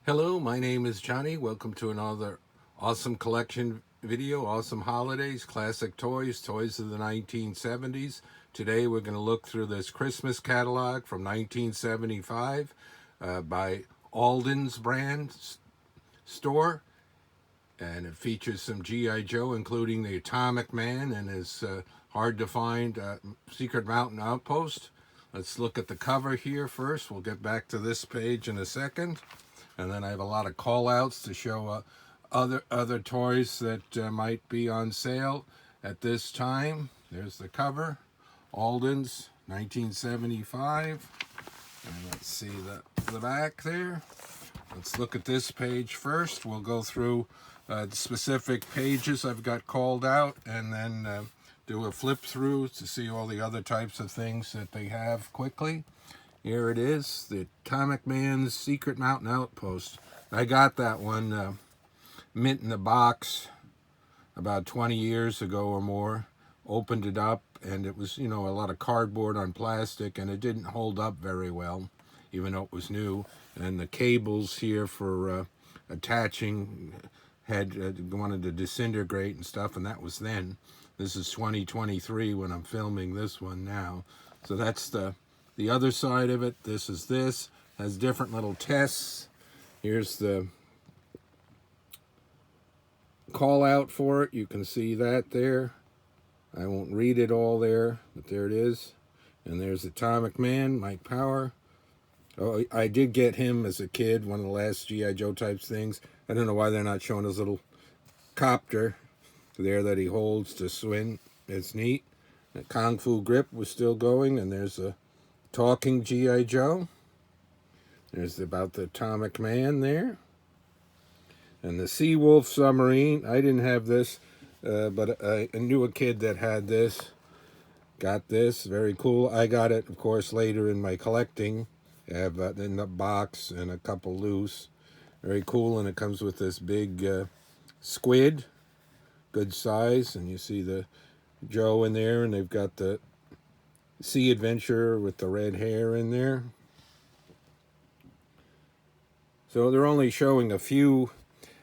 Hello, my name is Johnny. Welcome to another awesome collection video. Awesome holidays, classic toys, toys of the 1970s. Today we're going to look through this Christmas catalog from 1975 by Aldens brand store. And it features some G.I. Joe, including the Atomic Man and his hard to find Secret Mountain Outpost. Let's look at the cover here first. We'll get back to this page in a second. And then I have a lot of call outs to show other toys that might be on sale at this time. There's the cover, Aldens, 1975. And let's see the back there. Let's look at this page first. We'll go through the specific pages I've got called out, and then do a flip through to see all the other types of things that they have quickly. Here it is, the Atomic Man's Secret Mountain Outpost. I got that one mint in the box about 20 years ago or more. Opened it up, and it was, a lot of cardboard on plastic, and it didn't hold up very well, even though it was new. And the cables here for attaching had wanted to disintegrate and stuff, and that was then. This is 2023 when I'm filming this one now. So that's the other side of it. This has different little tests. Here's the call out for it. You can see that there. I won't read it all there, but there it is. And there's Atomic Man, Mike Power. Oh, I did get him as a kid, one of the last G.I. Joe types things. I don't know why they're not showing his little copter there that he holds to swing. It's neat. The Kung Fu grip was still going, and there's a talking G.I. Joe. There's about the Atomic Man there. And the Sea Wolf submarine. I didn't have this, but I knew a kid that had this. Got this. Very cool. I got it, of course, later in my collecting. I have in the box and a couple loose. Very cool, and it comes with this big squid. Good size, and you see the Joe in there, and they've got the Sea Adventure with the red hair in there. So they're only showing a few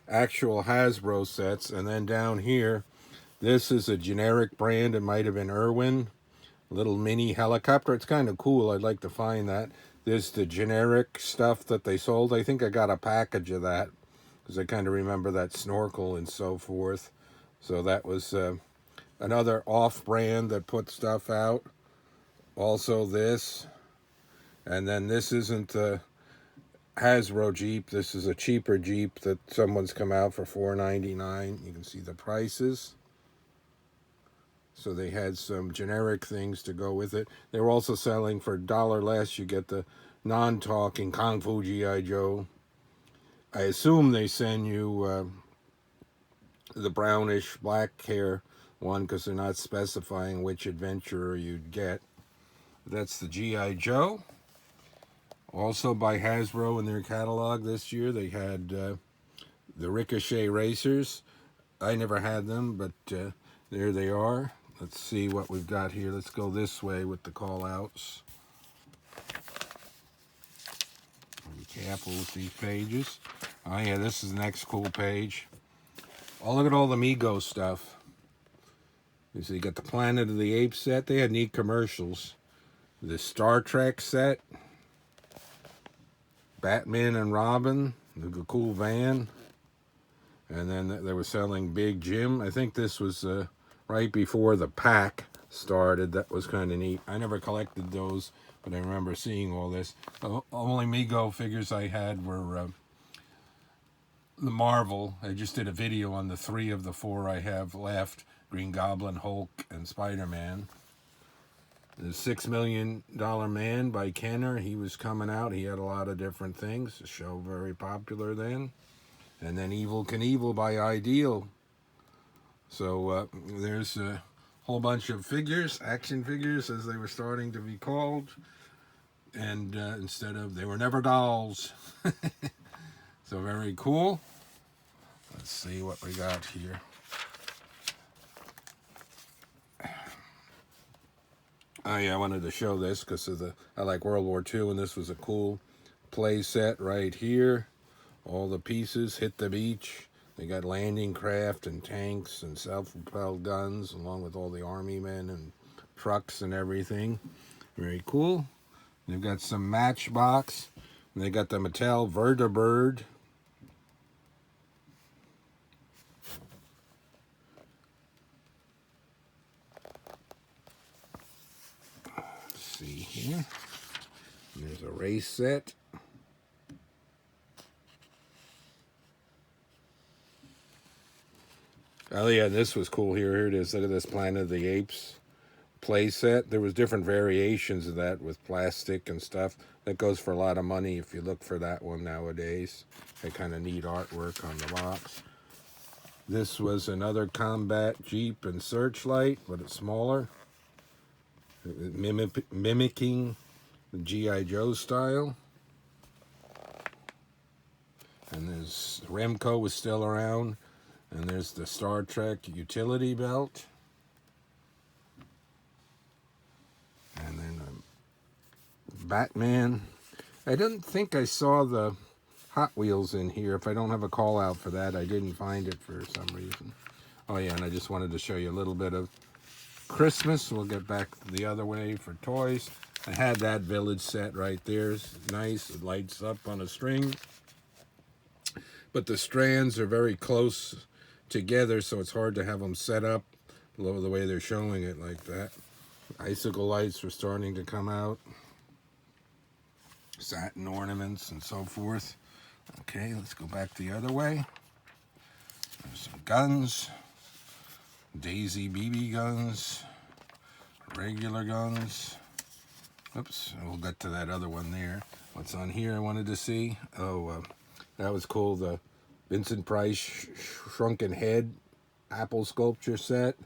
actual Hasbro sets, and then down here, this is a generic brand. It might have been Irwin. Little mini helicopter. It's kind of cool. I'd like to find that. There's the generic stuff that they sold. I think I got a package of that because I kind of remember that snorkel and so forth. So that was another off-brand that put stuff out. Also this. And then this isn't the Hasbro Jeep. This is a cheaper Jeep that someone's come out for $4.99. You can see the prices. So they had some generic things to go with it. They were also selling for $1 less. You get the non-talking Kung Fu G.I. Joe. I assume they send you the brownish black hair one because they're not specifying which adventurer you'd get. That's the G.I. Joe. Also by Hasbro in their catalog this year, they had the Ricochet Racers. I never had them, but there they are. Let's see what we've got here. Let's go this way with the call-outs. Be careful with these pages. Oh yeah, this is the next cool page. Oh, look at all the MEGO stuff. You see, you got the Planet of the Apes set. They had neat commercials. The Star Trek set. Batman and Robin. The cool van. And then they were selling Big Jim. I think this was right before the pack started. That was kind of neat. I never collected those, but I remember seeing all this. The only MEGO figures I had were the Marvel. I just did a video on the 3 of the 4 I have left. Green Goblin, Hulk, and Spider-Man. The $6 Million Man by Kenner. He was coming out. He had a lot of different things. The show very popular then. And then Evel Knievel by Ideal. So there's a whole bunch of figures, action figures as they were starting to be called. And instead of, they were never dolls. So very cool. Let's see what we got here. Oh yeah, I wanted to show this because of I like World War II, and this was a cool play set right here. all the pieces hit the beach. They got landing craft and tanks and self-propelled guns, along with all the army men and trucks and everything. Very cool. They've got some Matchbox. And they got the Mattel Vertibird. Let's see here. And there's a race set. Oh yeah, this was cool. Here it is. Look at this Planet of the Apes play set. There was different variations of that with plastic and stuff. That goes for a lot of money if you look for that one nowadays. That kind of neat artwork on the box. This was another combat Jeep and Searchlight, but it's smaller. Mimicking the G.I. Joe style. And there's Remco was still around. And there's the Star Trek utility belt. And then Batman. I didn't think I saw the Hot Wheels in here. If I don't have a call out for that, I didn't find it for some reason. Oh yeah, and I just wanted to show you a little bit of Christmas. We'll get back the other way for toys. I had that village set right there. It's nice. It lights up on a string. But the strands are very close together, so it's hard to have them set up the way they're showing it like that. Icicle lights were starting to come out. Satin ornaments and so forth. Okay, let's go back the other way. There's some guns. Daisy BB guns. Regular guns. Oops, we'll get to that other one there. What's on here I wanted to see? Oh, that was cool. The Vincent Price Shrunken Head Apple sculpture set.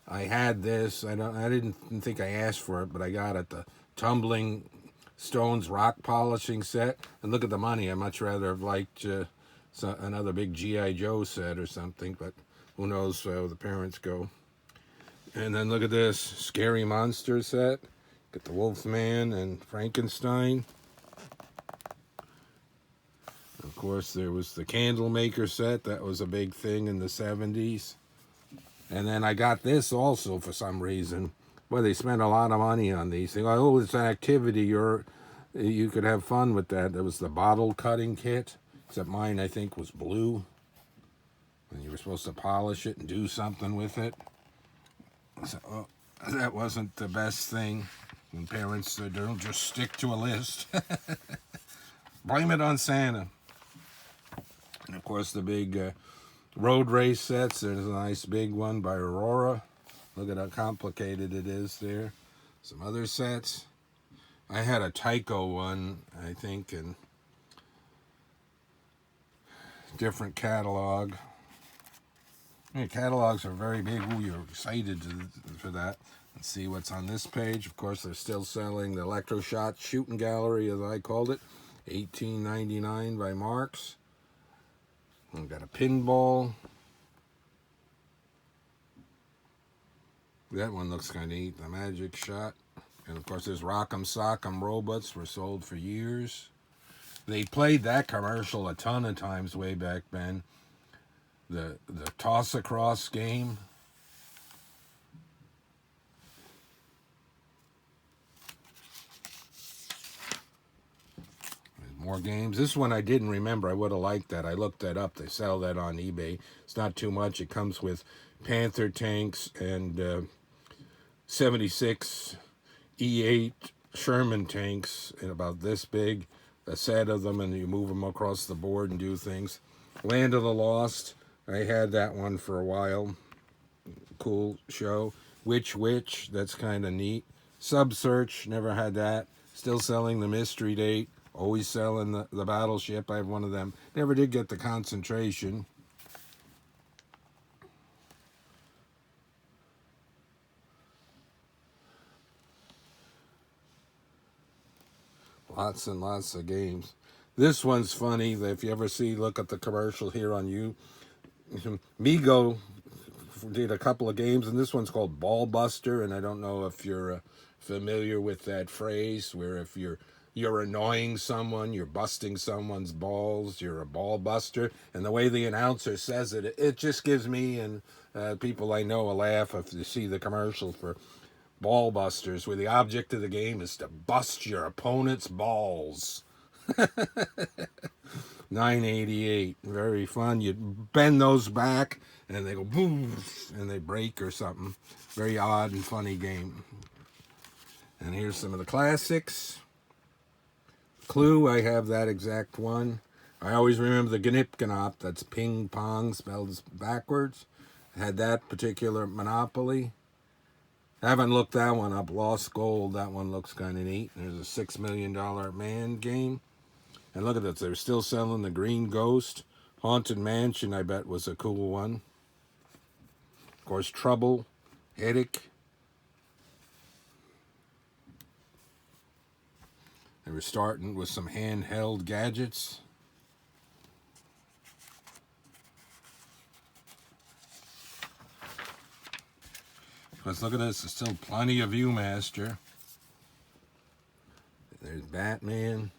I had this. I didn't think I asked for it, but I got it. The Tumbling Stones rock polishing set. And look at the money. I much rather have liked another big G.I. Joe set or something, but who knows how the parents go. And then look at this Scary Monster set. Got the Wolfman and Frankenstein. Of course, there was the Candle Maker set. That was a big thing in the 70s. And then I got this also for some reason. Boy, they spent a lot of money on these things. Oh, it's an activity. You could have fun with that. There was the bottle cutting kit. Except mine, I think, was blue. And you were supposed to polish it and do something with it. So, that wasn't the best thing. When parents don't just stick to a list. Blame it on Santa. And of course the big road race sets. There's a nice big one by Aurora. Look at how complicated it is there. Some other sets. I had a Tyco one, I think, in different catalog. Catalogs are very big. Ooh, you're excited for that. Let's see what's on this page. Of course, they're still selling the Electroshot Shooting Gallery, as I called it. $18.99 by Marks. We've got a pinball. That one looks kind of neat. The Magic Shot. And of course, there's Rock'em Sock'em robots were sold for years. They played that commercial a ton of times way back then. The Toss Across game. More games. This one I didn't remember. I would have liked that. I looked that up. They sell that on eBay. It's not too much. It comes with Panther tanks and 76 E8 Sherman tanks, and about this big, a set of them, and you move them across the board and do things. Land of the Lost. I had that one for a while. Cool show. Witch. That's kind of neat. Sub-Search. Never had that. Still selling the Mystery Date. Always selling the Battleship. I have one of them. Never did get the Concentration. Lots and lots of games. This one's funny. If you ever look at the commercial here on you. MEGO did a couple of games, and this one's called Ball Buster, and I don't know if you're familiar with that phrase, where if you're you're annoying someone, you're busting someone's balls, you're a ball buster. And the way the announcer says it, it just gives me and people I know a laugh if you see the commercial for ball busters, where the object of the game is to bust your opponent's balls. 988, very fun. You bend those back and they go boom and they break or something. Very odd and funny game. And here's some of the classics. Clue, I have that exact one. I always remember the Gnip Gnop, that's ping pong spelled backwards. I had that particular Monopoly. I haven't looked that one up. Lost Gold, that one looks kind of neat. There's a $6 million man game. And look at this, they're still selling the Green Ghost. Haunted Mansion, I bet, was a cool one. Of course, Trouble, Headache. They were starting with some handheld gadgets. Because look at this, there's still plenty of Viewmaster. There's Batman.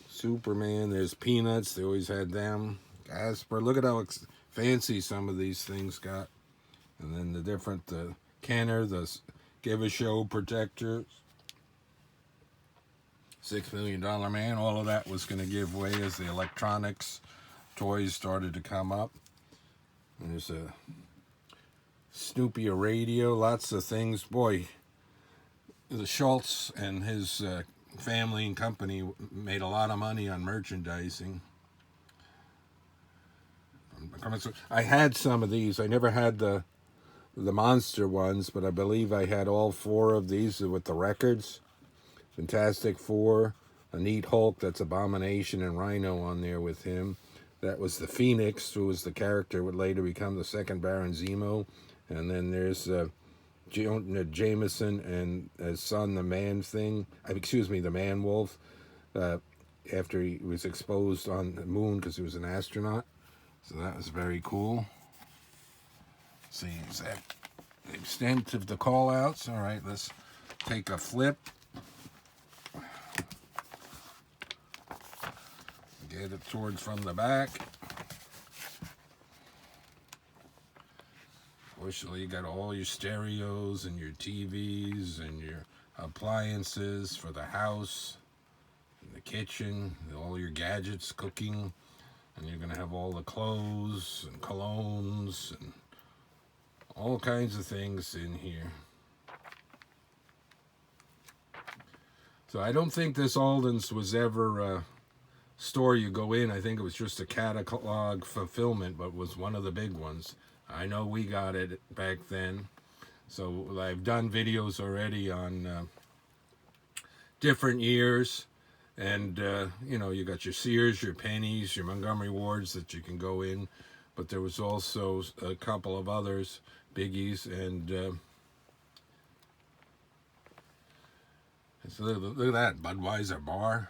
Superman, there's Peanuts, they always had them. Casper, look at how fancy some of these things got. And then the different, Kenner, the Give a Show Protectors. $6 Million Man, all of that was going to give way as the electronics toys started to come up. And there's a Snoopy, a radio, lots of things. Boy, the Schultz and his family and company made a lot of money on merchandising. I had some of these. I never had the monster ones, but I believe I had all 4 of these with the records. Fantastic Four, a neat Hulk, that's Abomination, and Rhino on there with him. That was the Phoenix, who was the character would later become the second Baron Zemo. And then there's Jameson and his son, the Man-Thing. The Man-Wolf. After he was exposed on the moon because he was an astronaut. So that was very cool. See exact extent of the call-outs. All right, let's take a flip. Get it towards from the back. Fortunately, you got all your stereos and your TVs and your appliances for the house, and the kitchen, all your gadgets, cooking, and you're going to have all the clothes and colognes and all kinds of things in here. So I don't think this Aldens was ever a store you go in. I think it was just a catalog fulfillment, but was one of the big ones. I know we got it back then. So I've done videos already on different years. And, you got your Sears, your Pennies, your Montgomery Wards that you can go in. But there was also a couple of others, biggies. And so look at that, Budweiser bar.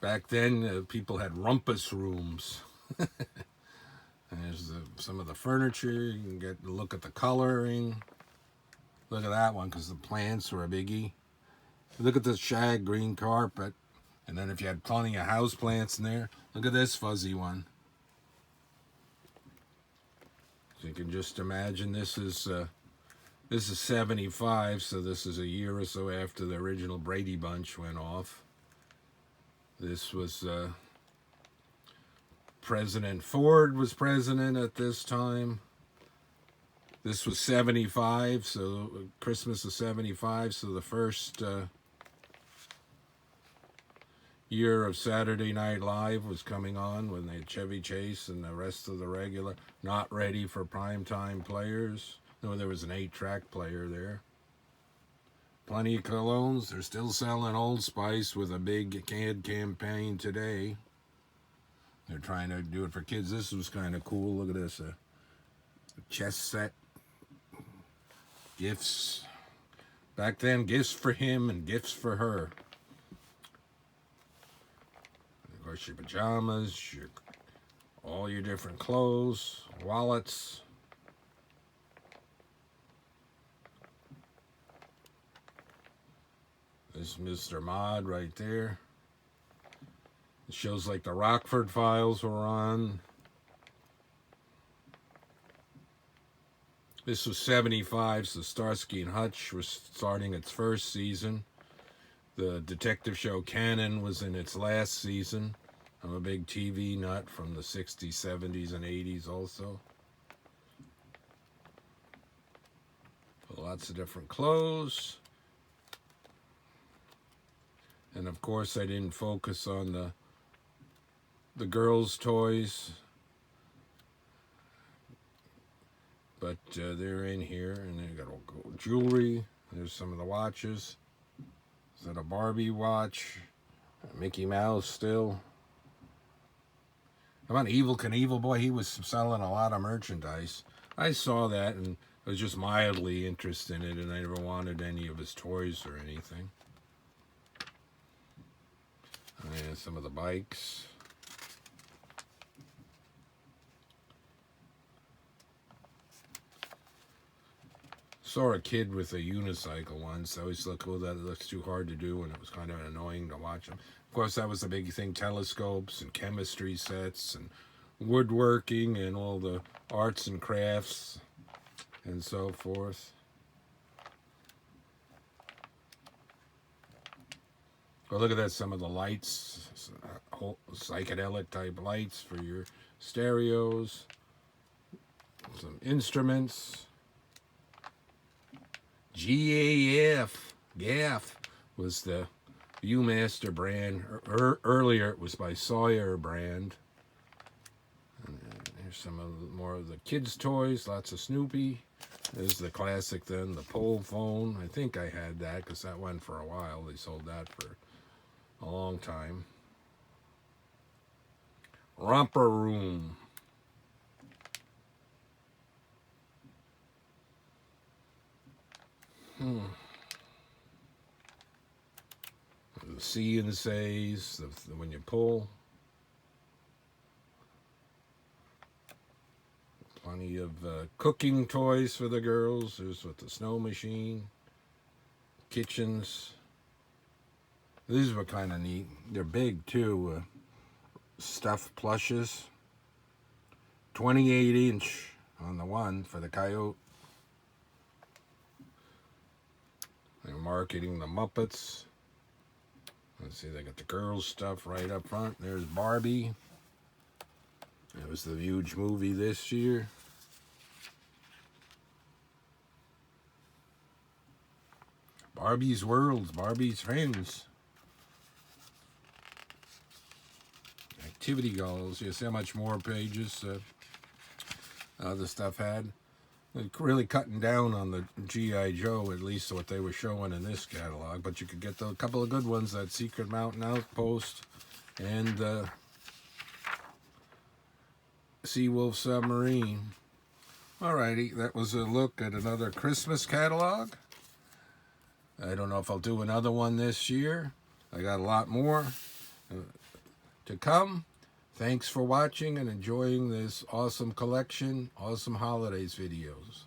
Back then, people had rumpus rooms. And there's some of the furniture. You can get a look at the coloring. Look at that one, because the plants were a biggie. Look at the shag green carpet. And then if you had plenty of house plants in there, look at this fuzzy one. So you can just imagine this is 75, so this is a year or so after the original Brady Bunch went off. This was President Ford was president at this time. This was 75, so Christmas of 75, so the first year of Saturday Night Live was coming on when they had Chevy Chase and the rest of the regular, not ready for primetime players. No, there was an 8-track player there. Plenty of colognes. They're still selling Old Spice with a big ad campaign today. They're trying to do it for kids. This was kind of cool. Look at this. A chess set. Gifts. Back then, gifts for him and gifts for her. And of course, your pajamas, all your different clothes, wallets. There's Mr. Mod right there. It shows like the Rockford Files were on. This was 75, so Starsky and Hutch was starting its first season. The detective show Cannon was in its last season. I'm a big TV nut from the 60s, 70s, and 80s also. Lots of different clothes. And of course I didn't focus on the girls' toys. But they're in here, and they got all jewelry. There's some of the watches. Is that a Barbie watch? Mickey Mouse still. How about Evel Knievel? Boy, he was selling a lot of merchandise. I saw that and I was just mildly interested in it, and I never wanted any of his toys or anything. And some of the bikes. Saw a kid with a unicycle once. I always look, oh, that looks too hard to do, and it was kind of annoying to watch him. Of course, that was the big thing, telescopes and chemistry sets and woodworking and all the arts and crafts and so forth. Well, look at that, some of the lights, psychedelic type lights for your stereos, some instruments. GAF was the Viewmaster brand. Earlier it was by Sawyer brand. And here's some of more of the kids' toys, lots of Snoopy. There's the classic then, the pole phone. I think I had that because that went for a while. They sold that for a long time. Romper Room. The see and says, when you pull. Plenty of cooking toys for the girls. There's with the snow machine. Kitchens. These were kind of neat. They're big too. Stuffed plushes. 28-inch on the one for the coyote. They're marketing the Muppets. Let's see, they got the girls' stuff right up front. There's Barbie. That was the huge movie this year. Barbie's World, Barbie's Friends. Activity goals. You see how much more pages the stuff had. They're really cutting down on the G.I. Joe, at least what they were showing in this catalog. But you could get a couple of good ones, that Secret Mountain Outpost and Seawolf Submarine. Alrighty, that was a look at another Christmas catalog. I don't know if I'll do another one this year. I got a lot more to come. Thanks for watching and enjoying this awesome collection, awesome holidays videos.